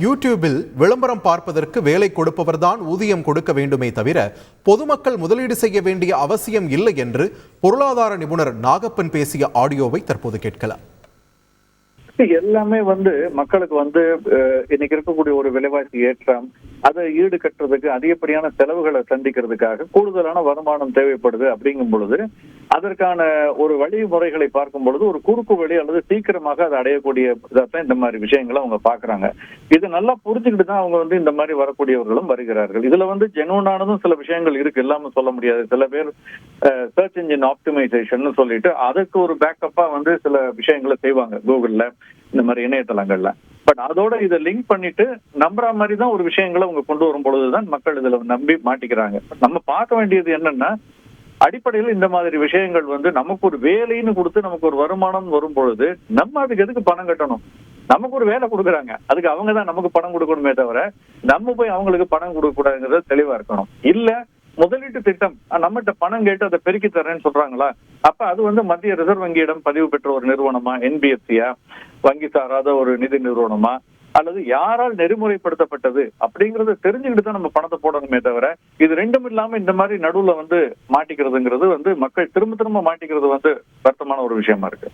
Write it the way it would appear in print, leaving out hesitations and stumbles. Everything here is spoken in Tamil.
யூடியூபில் விளம்பரம் பார்ப்பதற்கு வேலை கொடுப்பவர்தான் ஊதியம் கொடுக்க வேண்டுமே தவிர பொதுமக்கள் முதலீடு செய்ய வேண்டிய அவசியம் இல்லை என்று பொருளாதார நிபுணர் நாகப்பன் பேசிய ஆடியோவை தற்போது கேட்கலாம். எல்லாமே மக்களுக்கு இன்னைக்கு இருக்கக்கூடிய ஒரு விலைவாசி ஏற்றம் அதை ஈடு கட்டுறதுக்கு அதிகப்படியான செலவுகளை சந்திக்கிறதுக்காக கூடுதலான வருமானம் தேவைப்படுது அப்படிங்கும் பொழுது அதற்கான ஒரு வழிமுறைகளை பார்க்கும் பொழுது ஒரு குறுக்கு வழி அல்லது சீக்கிரமாக அதை அடையக்கூடிய இந்த மாதிரி விஷயங்களை அவங்க பாக்குறாங்க. இது நல்லா புரிஞ்சுக்கிட்டு தான் அவங்க இந்த மாதிரி வரக்கூடியவர்களும் வருகிறார்கள். இதுல ஜெனுவனானதும் சில விஷயங்கள் இருக்கு, இல்லாம சொல்ல முடியாது. சில பேர் சர்ச் இன்ஜின் ஆப்டிமைசேஷன் சொல்லிட்டு அதுக்கு ஒரு பேக்கப்பா சில விஷயங்களை செய்வாங்க கூகுள்ல, இந்த மாதிரி இணையதளங்கள்ல. பட் அதோட இதை லிங்க் பண்ணிட்டு நம்புற மாதிரி தான் ஒரு விஷயங்களை அவங்க கொண்டு வரும் பொழுதுதான் மக்கள் இதுல நம்பி மாட்டிக்கிறாங்க. நம்ம பார்க்க வேண்டியது என்னன்னா, அடிப்படையில் இந்த மாதிரி விஷயங்கள் நமக்கு ஒரு வேலைன்னு கொடுத்து நமக்கு ஒரு வருமானம் வரும் பொழுது நம்ம அதுக்கு எதுக்கு பணம் கட்டணும்? நமக்கு ஒரு வேலை கொடுக்குறாங்க, அதுக்கு அவங்க தான் நமக்கு பணம் கொடுக்கணுமே தவிர நம்ம போய் அவங்களுக்கு பணம் கொடுக்க கூடாதுங்கிறது தெளிவா இருக்கணும். இல்ல முதலீட்டு திட்டம் நம்மகிட்ட பணம் கேட்டு அதை பெருக்கி தரேன்னு சொல்றாங்களா, அப்ப அது மத்திய ரிசர்வ் வங்கியிடம் பதிவு பெற்ற ஒரு நிறுவனமா, என்பிஎஃப்சியா, வங்கி சாராத ஒரு நிதி நிறுவனமா, அல்லது யாரால் நெறிமுறைப்படுத்தப்பட்டது அப்படிங்கறத தெரிஞ்சுக்கிட்டு தான் நம்ம பணத்தை போடணுமே தவிர இது ரெண்டும் இல்லாம இந்த மாதிரி நடுவுல மாட்டிக்கிறதுங்கிறது மக்கள் திரும்ப திரும்ப மாட்டிக்கிறது வருத்தமான ஒரு விஷயமா இருக்கு.